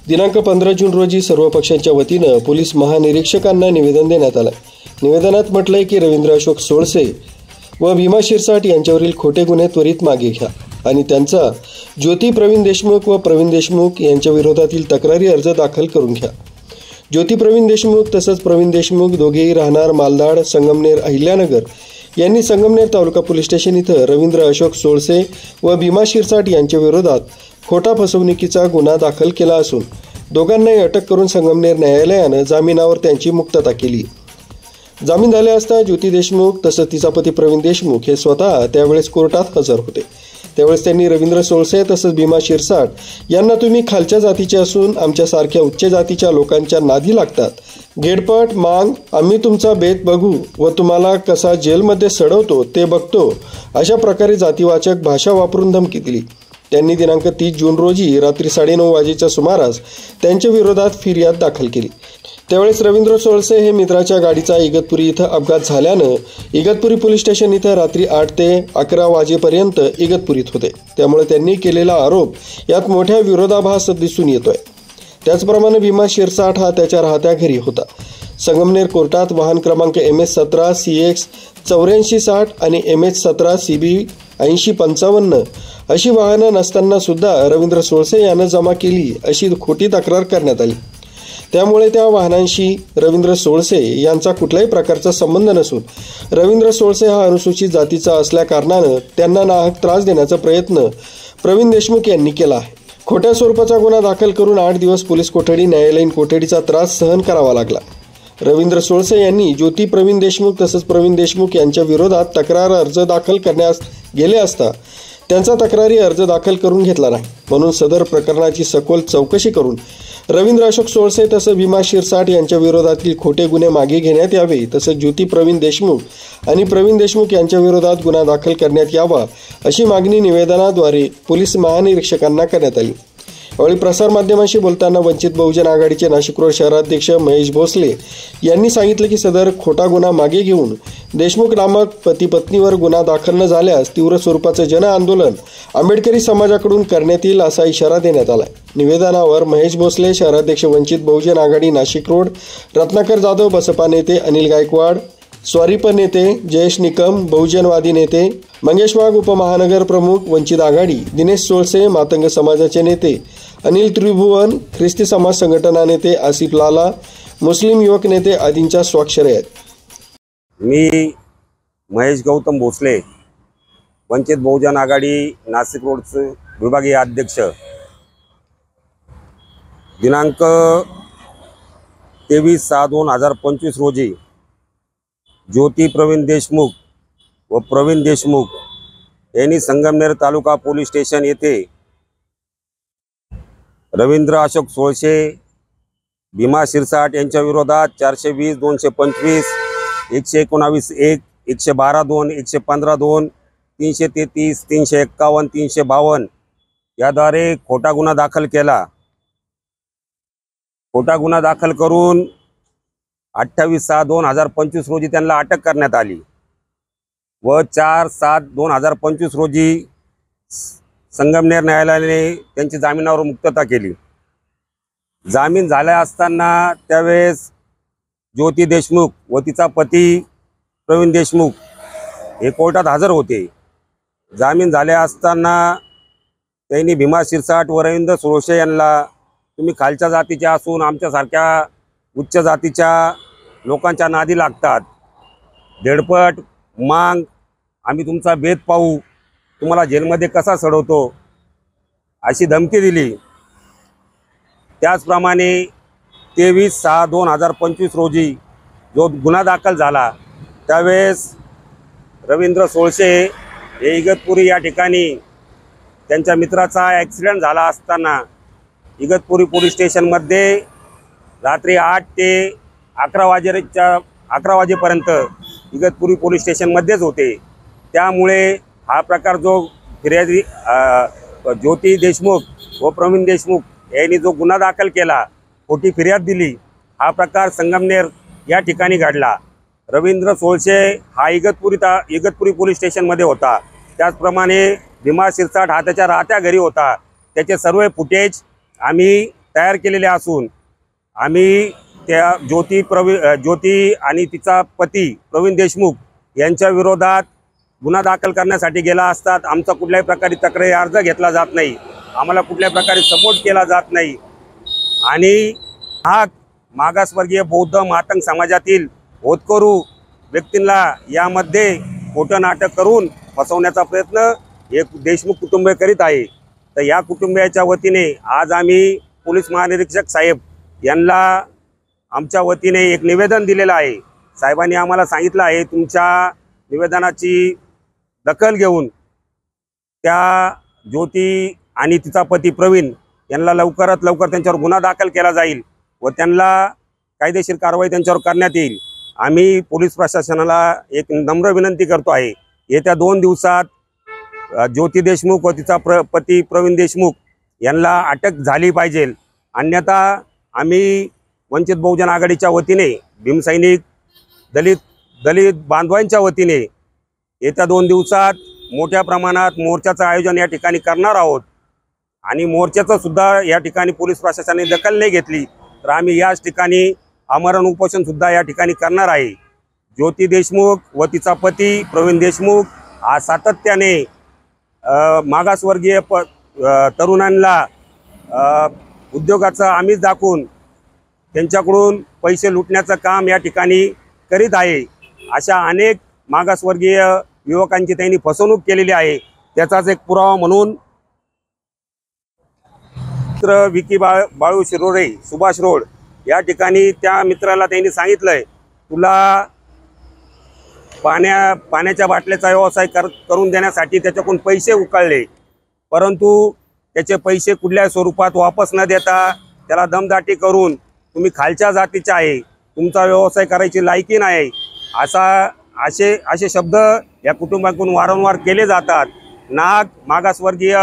दिनांक 15 जून रोजी सर्व पक्षांच्या वतीनं पोलीस महानिरीक्षकांना निवेदन देण्यात आलं। निवेदनात म्हटलंय की रवींद्र अशोक सोळसे व भीमा शिरसाट यांच्यावरील खोटे गुन्हे त्वरित मागे घ्या आणि त्यांचा ज्योती प्रवीण देशमुख व प्रवीण देशमुख यांच्या विरोधातील तक्रारी अर्ज दाखल करून घ्या। ज्योती प्रवीण देशमुख तसंच प्रवीण देशमुख दोघेही राहणार मालदाड संगमनेर अहिल्यानगर यांनी संगमनेर तालुका पोलीस स्टेशन इथं रवींद्र अशोक सोळसे व भीमा शिरसाट यांच्या विरोधात खोटा फसवणुकीचा गुन्हा दाखल केला असून दोघांनाही अटक करून संगमनेर न्यायालयानं जामिनावर त्यांची मुक्तता केली। जामीन झाले असता ज्योती देशमुख तसंच तिचा पती प्रवीण देशमुख हे स्वतः त्यावेळेस कोर्टात हजर होते। त्यावेळेस त्यांनी रवींद्र सोळसे तसंच भीमा शिरसाट यांना तुम्ही खालच्या जातीचे असून आमच्यासारख्या उच्च जातीच्या लोकांच्या नादी लागतात, घेडपट मांग आम्ही तुमचा बेत बघू व तुम्हाला कसा जेलमध्ये सडवतो ते बघतो अशा प्रकारे जातीवाचक भाषा वापरून धमकी दिली। त्यांनी दिनांक 30 जून रोजी रात्री 9:30 वाजेच्या सुमारास त्यांच्या विरोधात फिर्याद दाखल केली। त्यावेळेस रवींद्र सोळसे हे मित्राच्या गाडीचा इगतपुरी इथं अपघात झाल्यानं इगतपुरी पोलीस स्टेशन इथं रात्री 8 ते 11 वाजेपर्यंत इगतपुरीत होते। त्यामुळे त्यांनी केलेला आरोप यात मोठ्या विरोधाभास दिसून येतोय। त्याचप्रमाणे भीमा शिरसाट हा त्याच्या राहत्या घरी होता। संगमनेर कोर्टात वाहन क्रमांक MS17 CX 8460 आणि MS17 CB 8055 अशी वाहनं नसताना सुद्धा रवींद्र सोळसे यानं जमा केली अशी खोटी तक्रार करण्यात आली। त्यामुळे त्या वाहनांशी रवींद्र सोळसे यांचा कुठल्याही प्रकारचा संबंध नसून रवींद्र सोळसे हा अनुसूचित जातीचा असल्या कारणानं त्यांना नाहक त्रास देण्याचा प्रयत्न प्रवीण देशमुख यांनी केला आहे। खोट्या स्वरूपाचा गुन्हा दाखल करून 8 दिवस पोलीस कोठडी न्यायालयीन कोठडीचा त्रास सहन करावा लागला। रवींद्र सोळसे यांनी ज्योती प्रवीण देशमुख तसंच प्रवीण देशमुख यांच्या विरोधात तक्रार अर्ज दाखल करण्यास गेले असता त्यांचा तक्रारी अर्ज दाखल करून घेतला नाही, म्हणून सदर प्रकरणाची सखोल चौकशी करून रवींद्र अशोक सोळसे तसंच भीमा शिरसाट यांच्या विरोधातील खोटे गुन्हे मागे घेण्यात यावे तसंच ज्योती प्रवीण देशमुख आणि प्रवीण देशमुख यांच्या विरोधात गुन्हा दाखल करण्यात यावा अशी मागणी निवेदनाद्वारे पोलीस महानिरीक्षकांना करण्यात आली। यावेळी प्रसारमाध्यमांशी बोलताना वंचित बहुजन आघाडीचे नाशिक रोड शहराध्यक्ष महेश भोसले यांनी सांगितलं की सदर खोटा गुन्हा मागे घेऊन देशमुख नामक पती पत्नीवर गुन्हा दाखल न झाल्यास तीव्र स्वरूपाचं जन आंदोलन आंबेडकरी समाजाकडून करण्यात येईल असा इशारा देण्यात आला। निवेदनावर महेश भोसले शहराध्यक्ष वंचित बहुजन आघाडी नाशिक रोड, रत्नाकर जाधव बसपा नेते अनिल गायकवाड, स्वारीप नेते जयेश निकम बहुजनवादी नेते मंगेश वाघ उपमहानगर प्रमुख वंचित आघाडी, दिनेश सोळसे मातंग समाजाचे नेते अनिल त्रिभुवन, ख्रिस्ती समाज संघटना नेते आसिफ लाला, मुस्लिम युवक नेते आदींच्या स्वाक्षऱ्या आहेत। मी महेश गौतम भोसले वंचित बहुजन आघाडी नाशिक रोडचे विभागीय अध्यक्ष दिनांक 23/6/2025 रोजी ज्योती प्रवीण देशमुख व प्रवीण देशमुख यांनी संगमनेर तालुका पोलीस स्टेशन येथे रवींद्र अशोक सोळसे भीमा शिरसाट यांच्या विरोधात 420, 225, 119(1), 112(2), 115(2), 333, 351, 352 याद्वारे खोटा गुन्हा दाखल केला। खोटा गुन्हा दाखल करून 28/6/2025 रोजी त्यांना अटक करण्यात आली व 4/7/2025 रोजी संगमनेर न्यायालयाने त्यांची जामिनावर मुक्तता केली। जामीन झाल्या असताना त्यावेळेस ज्योती देशमुख व तिचा पती प्रवीण देशमुख हे कोर्टात हजर होते। जामीन झाल्या असताना त्यांनी भीमा शिरसाट व रवींद्र सोळसे यांना तुम्ही खालच्या जातीचे असून आमच्यासारख्या उच्च जातीच्या लोकांच्या नादी लागतात, धेडपट मांग आम्ही तुमचा बेत पाहू, तुम्हाला जेलमध्ये कसा सडवतो अशी धमकी दिली। त्याचप्रमाणे 23/6/2025 रोजी जो गुन्हा दाखल झाला त्यावेळेस रवींद्र सोळसे हे इगतपुरी या ठिकाणी त्यांच्या मित्राचा ॲक्सिडेंट झाला असताना इगतपुरी पोलीस स्टेशनमध्ये रात्री 8 ते 11 वाजेपर्यंत इगतपुरी पोलीस स्टेशनमध्येच होते। त्यामुळे हा प्रकार जो फिर्यादी ज्योती देशमुख व प्रवीण देशमुख यांनी जो गुन्हा दाखल केला, खोटी फिर्याद दिली, हा प्रकार संगमनेर या ठिकाणी घडला। रवींद्र सोळसे हा इगतपुरी पोलीस स्टेशनमध्ये होता। त्याचप्रमाणे भीमा शिरसाट हा त्याच्या राहत्या घरी होता। त्याचे सर्व फुटेज आम्ही तयार केलेले असून आम्ही त्या ज्योती आणि तिचा पती प्रवीण देशमुख यांच्या विरोधात गुन्हा दाखल करण्यासाठी गेला असतात आमचा कुठल्याही प्रकारे तक्रारी अर्ज घेतला जात नाही, आम्हाला कुठल्याही प्रकारे सपोर्ट केला जात नाही आणि हा मागासवर्गीय बौद्ध मातंग समाजातील होतकरू व्यक्तींना यामध्ये खोटं नाटक करून फसवण्याचा प्रयत्न एक देशमुख कुटुंब करीत आहे। तर या कुटुंबियाच्या वतीने आज आम्ही पोलीस महानिरीक्षक साहेब यांना आमच्या वतीने एक निवेदन दिलेलं आहे। साहेबांनी आम्हाला सांगितलं आहे तुमच्या निवेदनाची दखल घेऊन त्या ज्योती आणि तिचा पती प्रवीण यांना लवकरात लवकर त्यांच्यावर गुन्हा दाखल केला जाईल व त्यांना कायदेशीर कारवाई त्यांच्यावर करण्यात येईल। आम्ही पोलीस प्रशासनाला एक नम्र विनंती करतो आहे, येत्या 2 दिवसात ज्योती देशमुख व तिचा पती प्रवीण देशमुख यांना अटक झाली पाहिजे, अन्यथा आम्ही वंचित बहुजन आघाडीच्या वतीने भीमसैनिक दलित बांधवांच्या वतीने येत्या 2 दिवसात मोठ्या प्रमाणात मोर्चाचं आयोजन या ठिकाणी करणार आहोत आणि मोर्चाचं सुद्धा या ठिकाणी पोलीस प्रशासनाने दखल नाही घेतली तर आम्ही याच ठिकाणी आमरण उपोषण सुद्धा या ठिकाणी करणार आहे। ज्योती देशमुख व तिचा पती प्रवीण देशमुख आज सातत्याने मागासवर्गीय तरुणांना उद्योगाचं आमिष दाखवून त्यांच्याकडून पैसे लुटण्याचं काम या ठिकाणी करीत आहे। अशा अनेक मागासवर्गीय युवकांची त्यांनी फसवणूक केलेली आहे। त्याचाच एक पुरावा म्हणून मित्र विकी बाळू शिरोळे सुभाष रोड या ठिकाणी त्या मित्राला त्यांनी सांगितलंय तुला पाण्याच्या बाटल्याचा व्यवसाय करून देण्यासाठी त्याच्याकडून पैसे उकळले, परंतु त्याचे पैसे कुठल्या स्वरूपात वापस न देता त्याला दमदाटी करून तुम्ही खालच्या जातीचे आहे, तुमचा व्यवसाय करायची लायकी नाही असे शब्द या कुटुंबाकडून वारंवार केले जातात। मागासवर्गीय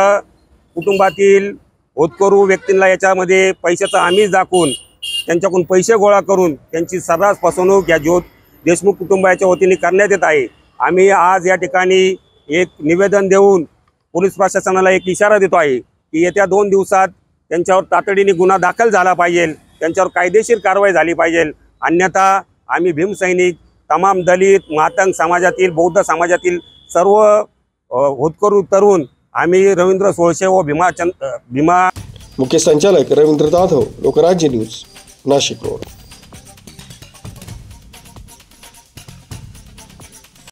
कुटुंबातील होतकरू व्यक्तींना याच्यामध्ये पैशाचा आमिष दाखवून त्यांच्याकडून पैसे गोळा करून त्यांची सर्रास फसवणूक या देशमुख कुटुंबाच्या वतीने करण्यात येत आहे। आम्ही आज या ठिकाणी एक निवेदन देऊन पोलीस प्रशासनाला एक इशारा देतो आहे की येत्या 2 दिवसात त्यांच्यावर तातडीने गुन्हा दाखल झाला पाहिजे, त्यांच्यावर कायदेशीर कारवाई झाली पाहिजे, अन्यथा आम्ही भीमसैनिक तमाम दलित मातंग समाजातील बौद्ध समाजातील सर्व होतकरू तरुण आम्ही रवींद्र सोळसे व भीमा मुख्य संचालक रवींद्र जाधव, लोकराज्य न्यूज, नाशिक रोड।